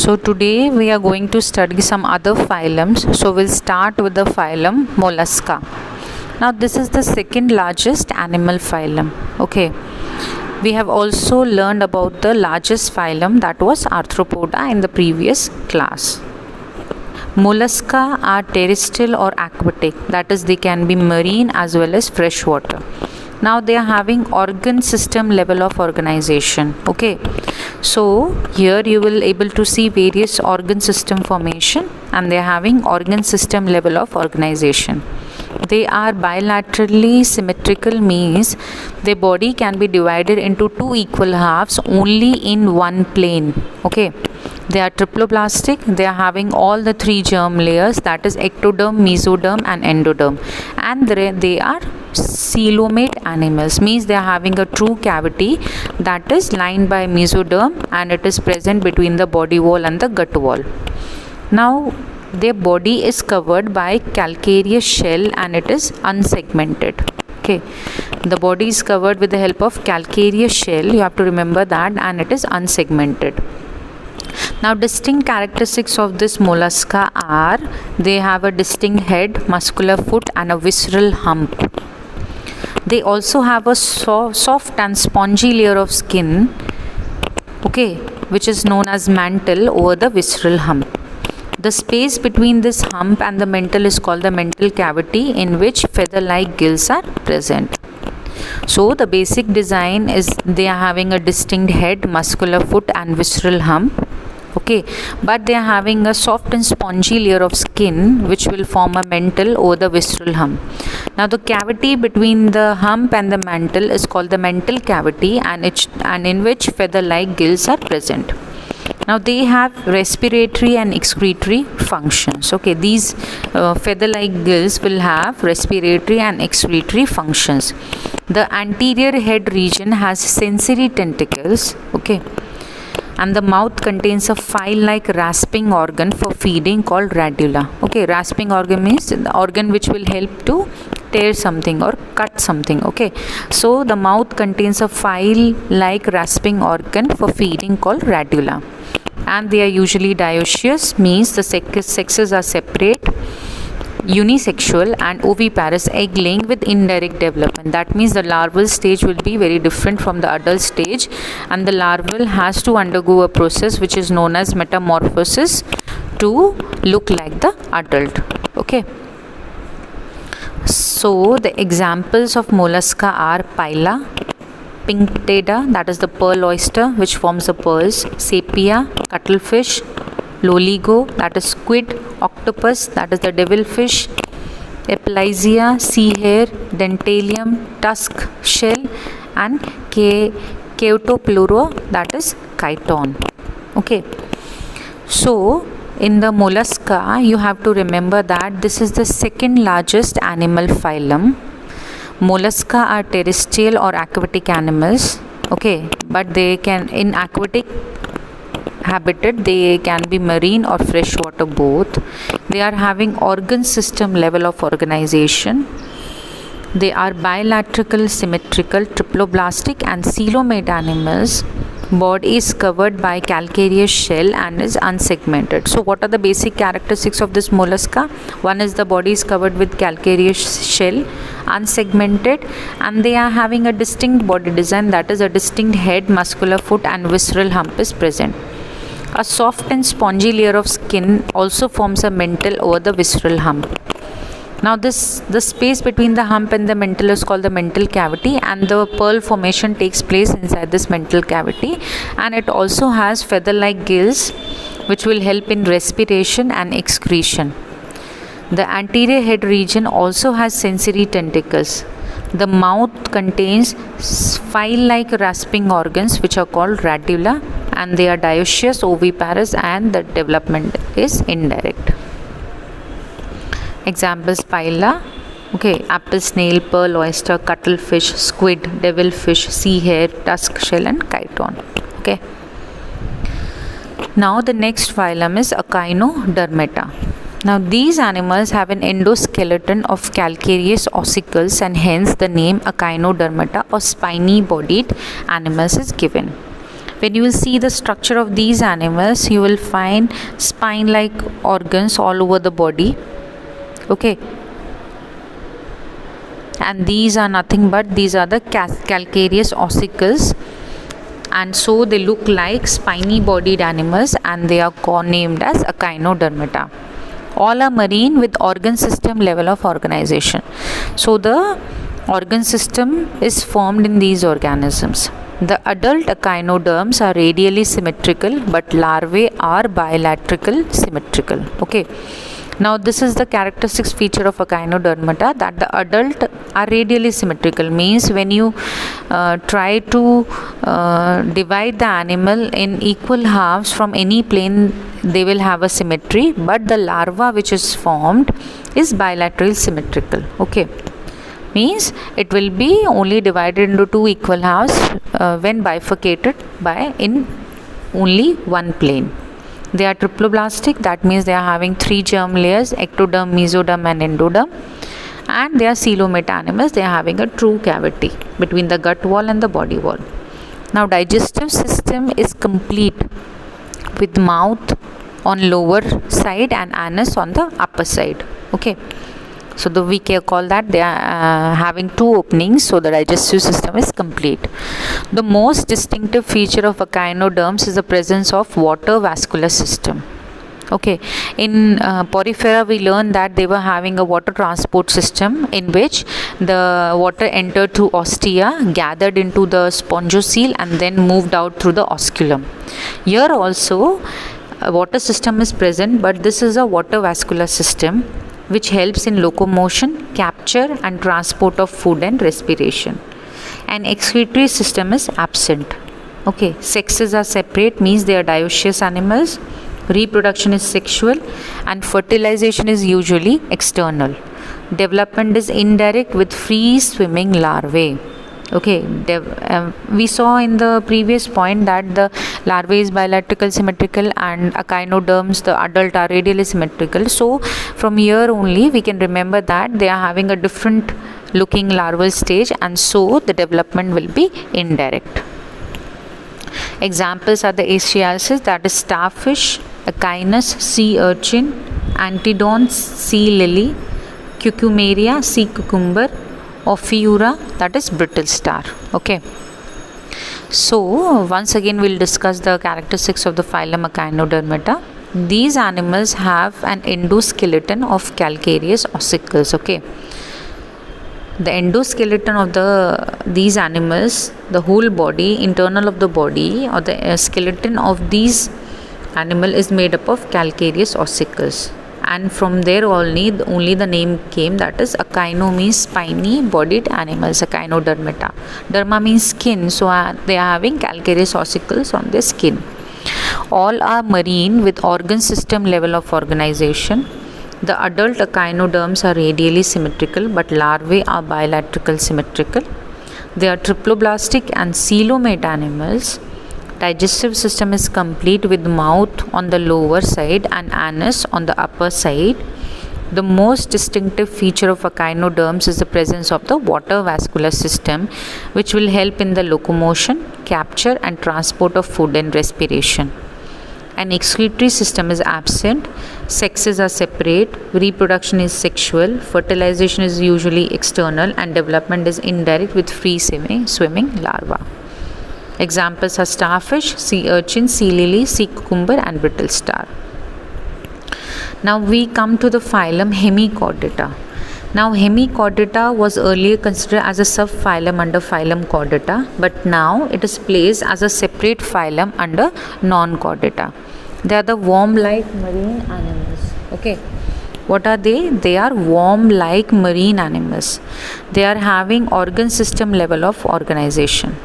So today we are going to study some other phylums. So we'll start with the phylum Mollusca. Now this is the second largest animal phylum. Okay. We have also learned about the largest phylum, that was Arthropoda, in the previous class. Mollusca are terrestrial or aquatic, that is, they can be marine as well as freshwater. Now they are having organ system level of organization. Okay, so here you will able to see various organ system formation, and they are having organ system level of organization. They are bilaterally symmetrical, means their body can be divided into two equal halves only in one plane. Okay, they are triploblastic. They are having all the three germ layers, that is ectoderm, mesoderm and endoderm, and they are coelomate animals, means they are having a true cavity that is lined by mesoderm and it is present between the body wall and the gut wall. Now their body is covered by calcareous shell and it is unsegmented. Okay, the body is covered with the help of calcareous shell, you have to remember that, and it is unsegmented. Now distinct characteristics of this mollusca are they have a distinct head, muscular foot and a visceral hump. They also have a soft and spongy layer of skin, okay, which is known as mantle over the visceral hump. The space between this hump and the mantle is called the mantle cavity, in which feather-like gills are present. So the basic design is they are having a distinct head, muscular foot and visceral hump. Okay, but they are having a soft and spongy layer of skin which will form a mantle over the visceral hump. Now the cavity between the hump and the mantle is called the mantle cavity, and in which feather-like gills are present. Now they have respiratory and excretory functions. Okay, these feather-like gills will have respiratory and excretory functions. The anterior head region has sensory tentacles. Okay, and the mouth contains a file-like rasping organ for feeding called radula. Okay, rasping organ means the organ which will help to tear something or cut something. Okay, so the mouth contains a file-like rasping organ for feeding called radula, and they are usually dioecious, means the sexes are separate, unisexual and oviparous, egg laying with indirect development. That means the larval stage will be very different from the adult stage, and the larval has to undergo a process which is known as metamorphosis to look like the adult. Okay, so the examples of mollusca are Pila, Pinctada, that is the pearl oyster which forms the pearls, Sepia, cuttlefish, Loligo, that is squid, octopus, that is the devilfish, Epilysia, sea hare, Dentalium, tusk shell, and Chaetopluro, that is chiton. Okay, so in the mollusca you have to remember that this is the second largest animal phylum. Mollusca are terrestrial or aquatic animals. Okay, but they can, in aquatic habitat, they can be marine or freshwater both. They are having organ system level of organization. They are bilateral, symmetrical, triploblastic and coelomate animals. Body is covered by calcareous shell and is unsegmented. So what are the basic characteristics of this mollusca? One is the body is covered with calcareous shell, unsegmented, and they are having a distinct body design, that is a distinct head, muscular foot and visceral hump is present. A soft and spongy layer of skin also forms a mantle over the visceral hump. Now the space between the hump and the mantle is called the mantle cavity, and the pearl formation takes place inside this mantle cavity, and it also has feather-like gills which will help in respiration and excretion. The anterior head region also has sensory tentacles. The mouth contains file-like rasping organs which are called radula, and they are dioecious, oviparous, and the development is indirect. Examples: Pila, okay, apple snail, pearl oyster, cuttlefish, squid, devilfish, sea hare, tusk shell and chiton. Okay. Now the next phylum is Echinodermata. Now these animals have an endoskeleton of calcareous ossicles, and hence the name Echinodermata or spiny bodied animals is given. When you will see the structure of these animals, you will find spine-like organs all over the body. Okay, and these are nothing but these are the calcareous ossicles, and so they look like spiny bodied animals, and they are named as Echinodermata. All are marine with organ system level of organization. So the organ system is formed in these organisms. The adult echinoderms are radially symmetrical, but larvae are bilateral symmetrical. Okay. Now this is the characteristic feature of Echinodermata, that the adult are radially symmetrical, means when you try to divide the animal in equal halves from any plane, they will have a symmetry, but the larva which is formed is bilateral symmetrical. Okay, means it will be only divided into two equal halves when bifurcated by in only one plane. They are triploblastic, that means they are having 3 germ layers: ectoderm, mesoderm and endoderm, and they are coelomate animals. They are having a true cavity between the gut wall and the body wall. Now digestive system is complete with mouth on lower side and anus on the upper side. Okay, so we can call that they are having 2 openings, so the digestive system is complete. The most distinctive feature of echinoderms is the presence of water vascular system. Okay, in Porifera we learned that they were having a water transport system in which the water entered through ostia, gathered into the spongiocele and then moved out through the osculum. Here also a water system is present, but this is a water vascular system which helps in locomotion, capture and transport of food and respiration. An excretory system is absent. Okay, sexes are separate, means they are dioecious animals. Reproduction is sexual and fertilization is usually external. Development is indirect with free swimming larvae. Okay, we saw in the previous point that the larvae is bilateral symmetrical and echinoderms, the adult, are radially symmetrical. So from here only we can remember that they are having a different looking larval stage, and so the development will be indirect. Examples are the Aeschyalus, that is starfish, Echinus, sea urchin, Antedons, sea lily, Cucumaria, sea cucumber, Ophiura, that is brittle star. Okay, so once again we'll discuss the characteristics of the phylum Echinodermata. These animals have an endoskeleton of calcareous ossicles. Okay, the endoskeleton of these animals, the whole body, internal of the body or the skeleton of these animal is made up of calcareous ossicles, and from there only the name came, that is echino means spiny bodied animals, Echinodermata. Derma means skin, so they are having calcareous ossicles on their skin. All are marine with organ system level of organization. The adult echinoderms are radially symmetrical, but larvae are bilateral symmetrical. They are triploblastic and coelomate animals. Digestive system is complete with mouth on the lower side and anus on the upper side. The most distinctive feature of echinoderms is the presence of the water vascular system, which will help in the locomotion, capture and transport of food and respiration. An excretory system is absent, sexes are separate, reproduction is sexual, fertilization is usually external, and development is indirect with free swimming larvae. Examples are starfish, sea urchin, sea lily, sea cucumber and brittle star. Now we come to the phylum Hemichordata. Now Hemichordata was earlier considered as a subphylum under phylum Chordata, but now it is placed as a separate phylum under non-Chordata. They are the worm-like marine animals. Okay, what are they? They are worm-like marine animals. They are having organ system level of organization.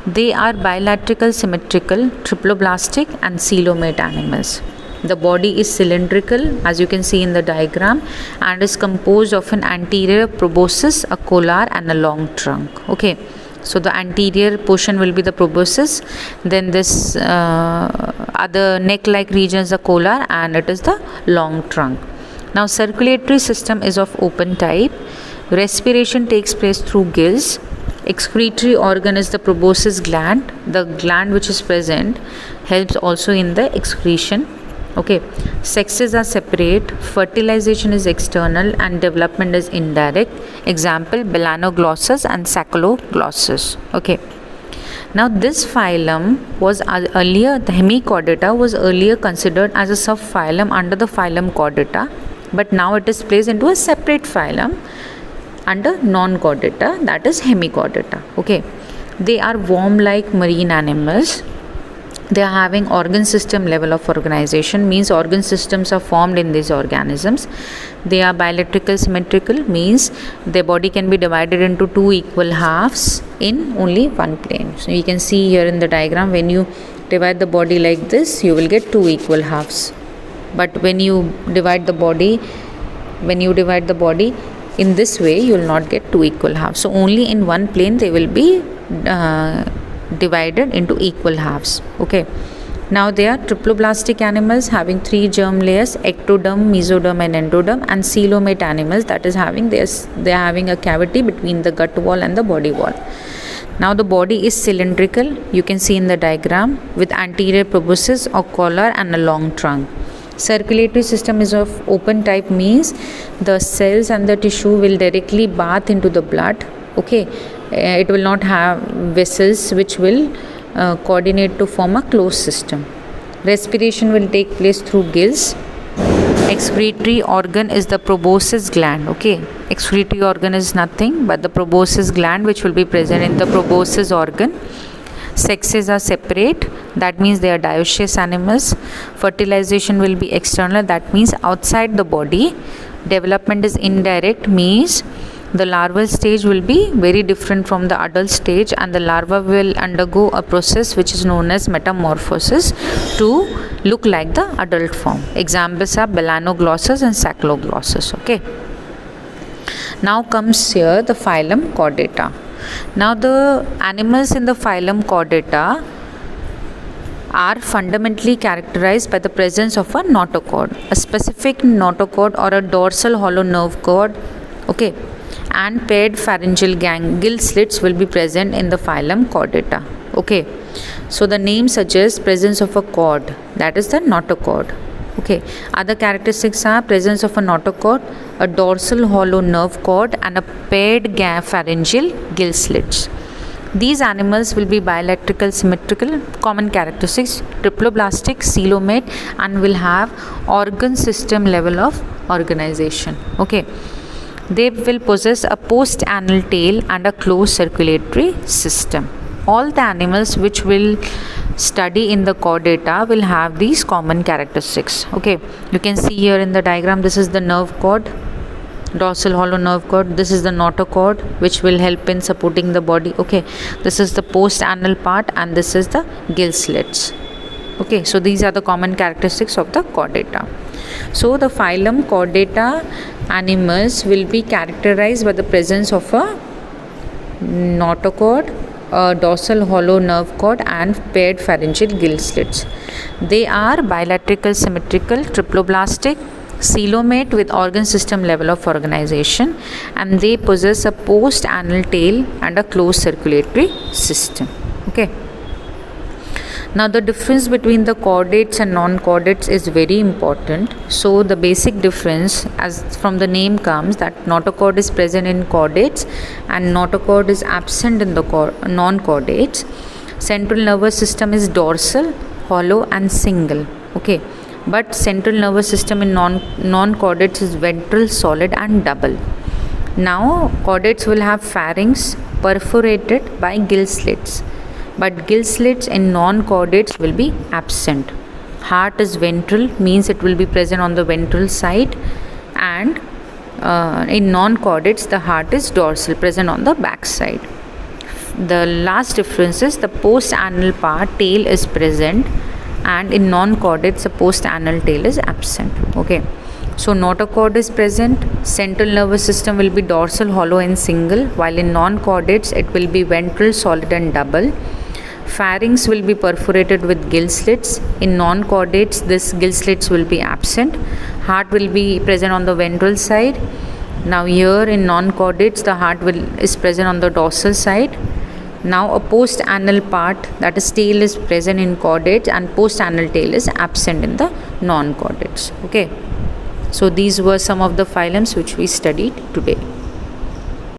They are bilateral symmetrical, triploblastic and coelomate animals. The body is cylindrical, as you can see in the diagram, and is composed of an anterior proboscis, a collar and a long trunk. Okay, so the anterior portion will be the proboscis, then this other neck-like region is the collar, and it is the long trunk. Now circulatory system is of open type. Respiration takes place through gills. Excretory organ is the proboscis gland. The gland which is present helps also in the excretion. Okay, sexes are separate, fertilization is external, and development is indirect. Example, melanoglossus and sacaloglossus. Okay. Now this phylum was earlier, the Hemichordata was earlier considered as a subphylum under the phylum Chordata, but now it is placed into a separate phylum under non-Chordata, that is Hemichordata. Okay, they are worm-like marine animals. They are having organ system level of organization, means organ systems are formed in these organisms. They are bilateral symmetrical, means their body can be divided into two equal halves in only one plane. So you can see here in the diagram, when you divide the body like this, you will get two equal halves. But when you divide the body in this way, you will not get two equal halves. So only in one plane they will be divided into equal halves. Okay, now they are triploblastic animals having three germ layers: ectoderm, mesoderm and endoderm, and coelomate animals, that is having they are having a cavity between the gut wall and the body wall. Now the body is cylindrical, you can see in the diagram, with anterior proboscis or collar and a long trunk. Circulatory system is of open type, means the cells and the tissue will directly bath into the blood. Okay, it will not have vessels which will coordinate to form a closed system. Respiration will take place through gills. Excretory organ is the proboscis gland. Okay, excretory organ is nothing but the proboscis gland which will be present in the proboscis organ. Sexes are separate, that means they are dioecious animals. Fertilization will be external, that means outside the body. Development is indirect, means the larval stage will be very different from the adult stage, and the larva will undergo a process which is known as metamorphosis to look like the adult form. Examples are melanoglossus and sacaloglossus. Okay, now comes here the phylum Chordata. Now the animals in the phylum Chordata are fundamentally characterized by the presence of a notochord, a specific notochord or a dorsal hollow nerve cord. Okay, and paired pharyngeal gill slits will be present in the phylum Chordata. Okay, so the name suggests presence of a cord, that is the notochord. Okay, other characteristics are presence of a notochord, a dorsal hollow nerve cord, and a paired pharyngeal gill slits. These animals will be bilateral symmetrical, common characteristics, triploblastic, coelomate, and will have organ system level of organization. Okay, they will possess a post-anal tail and a closed circulatory system. All the animals which will study in the Chordata will have these common characteristics. Okay, you can see here in the diagram, this is the nerve cord, dorsal hollow nerve cord. This is the notochord which will help in supporting the body. Okay, this is the post-anal part, and this is the gill slits. Okay, so these are the common characteristics of the Chordata. So the phylum Chordata animals will be characterized by the presence of a notochord, a dorsal hollow nerve cord, and paired pharyngeal gill slits. They are bilateral symmetrical, triploblastic, coelomate with organ system level of organization, and they possess a post-anal tail and a closed circulatory system. Okay. Now the difference between the chordates and non-chordates is very important. So the basic difference, as from the name comes, that notochord is present in chordates and notochord is absent in the non-chordates. Central nervous system is dorsal, hollow and single. Okay, but central nervous system in non-chordates is ventral, solid and double. Now chordates will have pharynx perforated by gill slits, but gill slits in non-chordates will be absent. Heart is ventral, means it will be present on the ventral side, and in non-chordates the heart is dorsal, present on the back side. The last difference is the post-anal part, tail is present, and in non-chordates the post-anal tail is absent. Okay, so notochord is present, central nervous system will be dorsal, hollow and single, while in non-chordates it will be ventral, solid and double. Pharynx will be perforated with gill slits. In non-chordates, this gill slits will be absent. Heart will be present on the ventral side. Now here in non-chordates, the heart is present on the dorsal side. Now a post-anal part, that is tail, is present in chordates, and post-anal tail is absent in the non-chordates. Okay. So these were some of the phylums which we studied today.